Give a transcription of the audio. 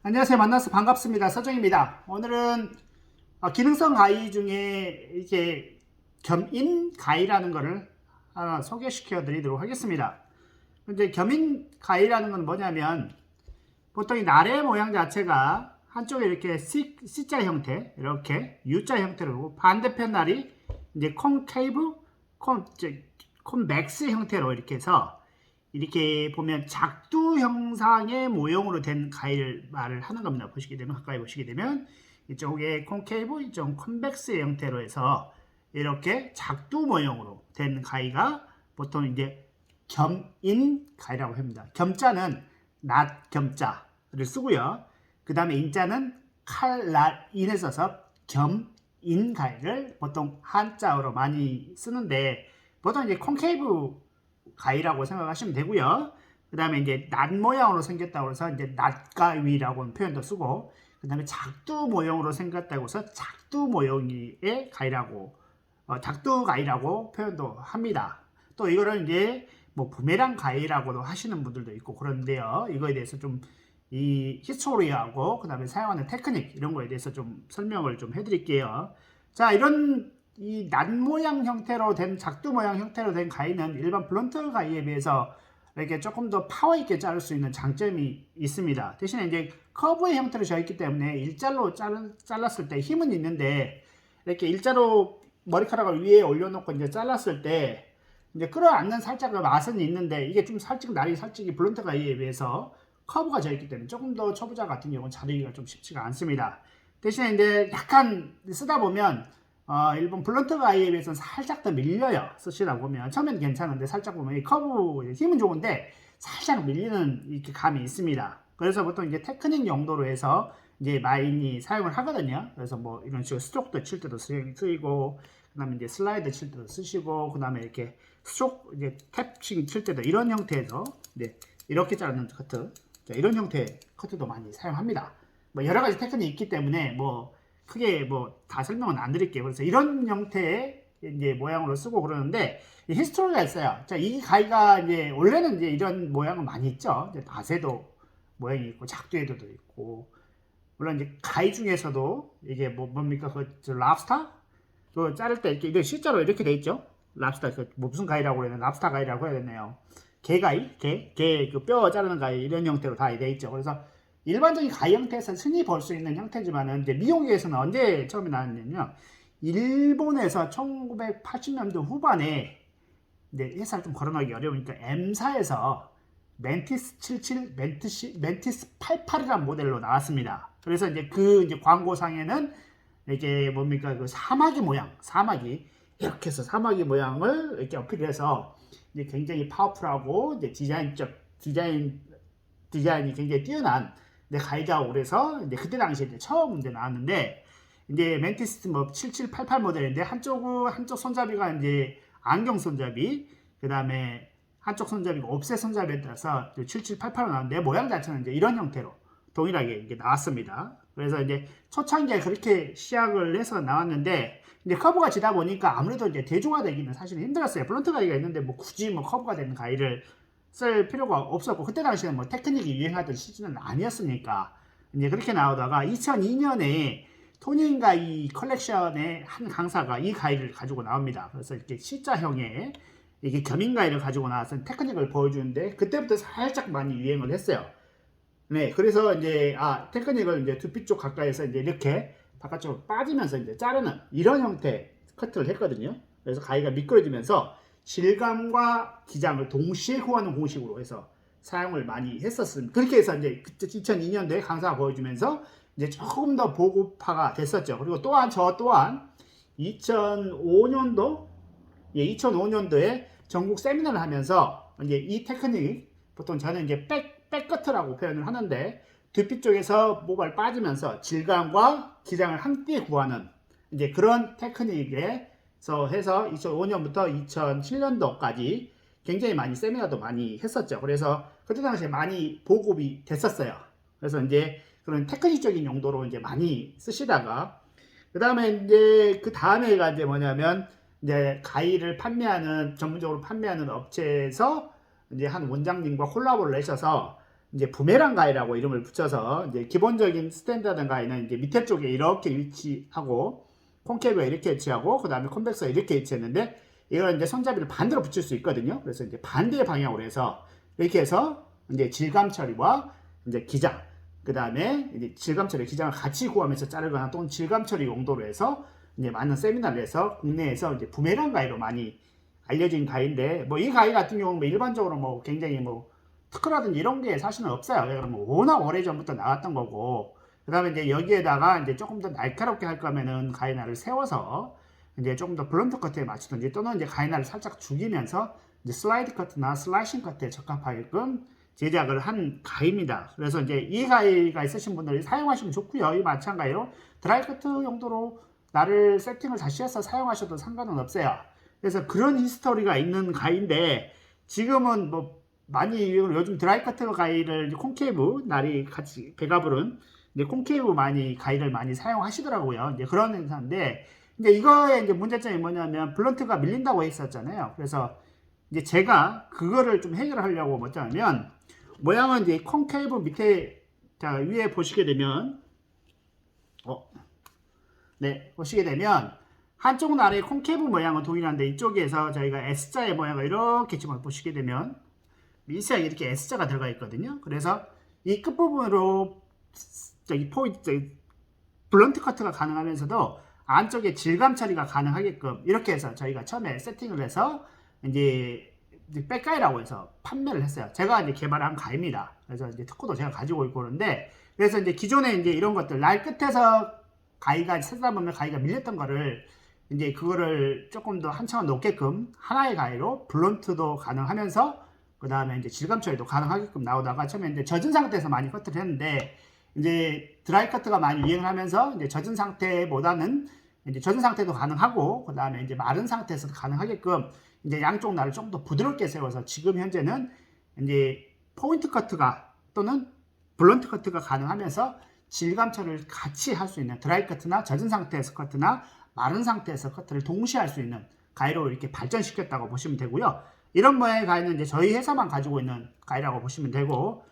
안녕하세요. 만나서 반갑습니다. 서정입니다. 오늘은 기능성 가위 중에 이게 겸인 가위라는 것을 하나 소개시켜 드리도록 하겠습니다. 이제 겸인 가위라는 건 뭐냐면 보통 이 나래 모양 자체가 한쪽에 이렇게 C자 형태, 이렇게 U자 형태로 반대편 날이 이제 콘케이브, 콘벡스 형태로 이렇게 해서 이렇게 보면 작두 형상의 모형으로 된 가위를 말을 하는 겁니다. 보시게 되면 가까이 보시게 되면 이쪽에 콘케이브, 이쪽 컨벡스 형태로 해서 이렇게 작두 모형으로 된 가위가 보통 이제 겸인 가위라고 합니다. 겸자는 낫 겸자를 쓰고요. 그 다음에 인자는 칼날인을 써서 겸인 가위를 보통 한자어로 많이 쓰는데 보통 이제 콘케이브 가위라고 생각하시면 되고요. 그 다음에 이제 낫 모양으로 생겼다고 해서 이제 낫가위라고 표현도 쓰고, 그 다음에 작두 모형으로 생겼다고 해서 작두 모형의 가위라고, 작두 가위라고 표현도 합니다. 또 이거를 이제 뭐 부메랑 가위라고도 하시는 분들도 있고 그런데요. 이거에 대해서 좀 이 히스토리하고 그 다음에 사용하는 테크닉 이런 거에 대해서 좀 설명을 좀 해드릴게요. 자, 이런 이 낫 모양 형태로 된 작두 모양 형태로 된 가위는 일반 블런트 가위에 비해서 이렇게 조금 더 파워 있게 자를 수 있는 장점이 있습니다. 대신에 이제 커브의 형태로 되어 있기 때문에 일자로 잘랐을 때 힘은 있는데 이렇게 일자로 머리카락을 위에 올려놓고 이제 잘랐을 때 이제 끌어안는 살짝 맛은 있는데 이게 좀 살짝 날이 살짝 블런트 가위에 비해서 커브가 되어 있기 때문에 조금 더 초보자 같은 경우는 자르기가 좀 쉽지가 않습니다. 대신에 이제 약간 쓰다 보면 일본 블런트 가위에 비해서는 살짝 더 밀려요. 쓰시다 보면 처음엔 괜찮은데 살짝 보면 이 커브 힘은 좋은데 살짝 밀리는 이렇게 감이 있습니다. 그래서 보통 이제 테크닉 용도로 해서 이제 많이 사용을 하거든요. 그래서 뭐 이런 식으로 스트로크도 칠 때도 쓰이고, 그다음에 이제 슬라이드 칠 때도 쓰시고, 그다음에 이렇게 스트로크 이제 탭칭 칠 때도 이런 형태에서 이렇게 자르는 커트, 이런 형태의 커트도 많이 사용합니다. 뭐 여러 가지 테크닉이 있기 때문에 뭐 크게 뭐 다 설명은 안 드릴게요. 그래서 이런 형태의 이제 모양으로 쓰고 그러는데 히스토리가 있어요. 자, 이 가위가 이제 원래는 이제 이런 모양은 많이 있죠. 이제 낫에도 모양이 있고 작두에도 있고, 물론 이제 가위 중에서도 이게 뭡니까 그 랍스타 그 자를 때 이렇게 실제로 이렇게 돼 있죠. 랍스타 뭐 무슨 가위라고 해야 되나? 랍스타 가위라고 해야 되네요. 개가위, 개 그 뼈 자르는 가위 이런 형태로 다 돼 있죠. 그래서 일반적인 가위 형태에서 흔히 볼 수 있는 형태지만은 이제 미용계에서는 언제 처음에 나왔냐면 일본에서 1980년대 후반에 이제 회사를 좀 걸어놓기 어려우니까 M사에서 멘티스 77, 멘티스 88이라는 모델로 나왔습니다. 그래서 이제 그 이제 광고상에는 이게 뭡니까 그 사마귀 모양, 사마귀 이렇게 해서 사마귀 모양을 이렇게 어필해서 이제 굉장히 파워풀하고 이제 디자인이 굉장히 뛰어난 가이드하고 그래서 이제 그때 당시에 이제 처음 이제 나왔는데 이제 멘티스 뭐 7788 모델인데 한쪽 손잡이가 이제 안경 손잡이, 그 다음에 한쪽 손잡이가 옵셋 손잡이에 따라서 7788로 나왔는데 모양 자체는 이제 이런 형태로 동일하게 이게 나왔습니다. 그래서 이제 초창기에 그렇게 시작을 해서 나왔는데 이제 커브가 지다 보니까 아무래도 이제 대중화되기는 사실은 힘들었어요. 블런트 가위가 있는데 뭐 굳이 뭐 커브가 되는 가위를 쓸 필요가 없었고, 그때 당시에는 뭐 테크닉이 유행하던 시즌은 아니었으니까 이제 그렇게 나오다가 2002년에 토닝 가위 컬렉션의 한 강사가 이 가위를 가지고 나옵니다. 그래서 이렇게 C자형의 이게 겸인 가위를 가지고 나와서 테크닉을 보여주는데 그때부터 살짝 많이 유행을 했어요. 네, 그래서 이제 테크닉을 이제 두피 쪽 가까이서 이제 이렇게 바깥쪽으로 빠지면서 이제 자르는 이런 형태 커트를 했거든요. 그래서 가위가 미끄러지면서 질감과 기장을 동시에 구하는 공식으로 해서 사용을 많이 했었습니다. 그렇게 해서 이제 2002년도에 강사가 보여주면서 이제 조금 더 보급화가 됐었죠. 그리고 또한 저 또한 2005년도, 2005년도에 전국 세미나를 하면서 이제 이 테크닉, 보통 저는 이제 백커트라고 표현을 하는데 두피 쪽에서 모발 빠지면서 질감과 기장을 함께 구하는 이제 그런 테크닉에서 해서 2005년부터 2007년도까지 굉장히 많이 세미나도 많이 했었죠. 그래서 그때 당시에 많이 보급이 됐었어요. 그래서 이제 그런 테크닉적인 용도로 이제 많이 쓰시다가 그 다음에 이제 그 다음에가 이제 뭐냐면 이제 가위를 전문적으로 판매하는 업체에서 이제 한 원장님과 콜라보를 하셔서 이제 부메랑 가위라고 이름을 붙여서 이제 기본적인 스탠다드 가위는 이제 밑에 쪽에 이렇게 위치하고 콘케이브가 이렇게 위치하고 그 다음에 콘벡스가 이렇게 위치했는데 이걸 이제 손잡이를 반대로 붙일 수 있거든요. 그래서 이제 반대의 방향으로 해서 이렇게 해서 이제 질감 처리와 이제 기장 그 다음에 이제 질감 처리 기장을 같이 구하면서 자르거나 또는 질감 처리 용도로 해서 이제 많은 세미나를 해서 국내에서 이제 부메랑 가위로 많이 알려진 가위인데 뭐 이 가위 같은 경우는 뭐 일반적으로 뭐 굉장히 뭐 특허라든지 이런 게 사실은 없어요. 그러면 워낙 오래전부터 나왔던 거고 그 다음에 이제 여기에다가 이제 조금 더 날카롭게 할 거면은 가위날을 세워서 이제 조금 더 블런트 커트에 맞추든지 또는 이제 가위날을 살짝 죽이면서 이제 슬라이드 커트나 슬라이싱 커트에 적합하게끔 제작을 한 가위입니다. 그래서 이제 이 가위가 있으신 분들이 사용하시면 좋고요. 이 마찬가지로 드라이 커트 용도로 날을 세팅을 다시 해서 사용하셔도 상관은 없어요. 그래서 그런 히스토리가 있는 가위인데 지금은 뭐 많이 요즘 드라이 커트 가위를 콘케이브 날이 같이 배가 부른 이제 콘케이브 많이 가위를 많이 사용하시더라고요. 이제 그런 행사인데 이제 이거의 이제 문제점이 뭐냐면 블런트가 밀린다고 했었잖아요. 그래서 이제 제가 그거를 좀 해결하려고 뭐냐면 모양은 이제 콘케이브 밑에 자 위에 보시게 되면 네 보시게 되면 한쪽 날의 콘케이브 모양은 동일한데 이쪽에서 저희가 S자의 모양을 이렇게 지금 보시게 되면 미세하게 이렇게 S자가 들어가 있거든요. 그래서 이 끝부분으로 저기 포인트 블런트 커트가 가능하면서도 안쪽에 질감 처리가 가능하게끔 이렇게 해서 저희가 처음에 세팅을 해서 이제 백가이라고 해서 판매를 했어요. 제가 이제 개발한 가위입니다. 그래서 이제 특허도 제가 가지고 있고 그런데 그래서 이제 기존에 이제 이런 것들 날 끝에서 가위가 쓰다 보면 가위가 밀렸던 거를 이제 그거를 조금 더 한층 높게끔 하나의 가위로 블런트도 가능하면서 그 다음에 이제 질감 처리도 가능하게끔 나오다가 처음에 이제 젖은 상태에서 많이 커트를 했는데 이제 드라이 커트가 많이 유행을 하면서 이제 젖은 상태보다는 이제 젖은 상태도 가능하고 그 다음에 이제 마른 상태에서도 가능하게끔 이제 양쪽 날을 좀 더 부드럽게 세워서 지금 현재는 이제 포인트 커트가 또는 블런트 커트가 가능하면서 질감 처리를 같이 할 수 있는 드라이 커트나 젖은 상태에서 커트나 마른 상태에서 커트를 동시에 할 수 있는 가위로 이렇게 발전시켰다고 보시면 되고요. 이런 모양의 가위는 이제 저희 회사만 가지고 있는 가위라고 보시면 되고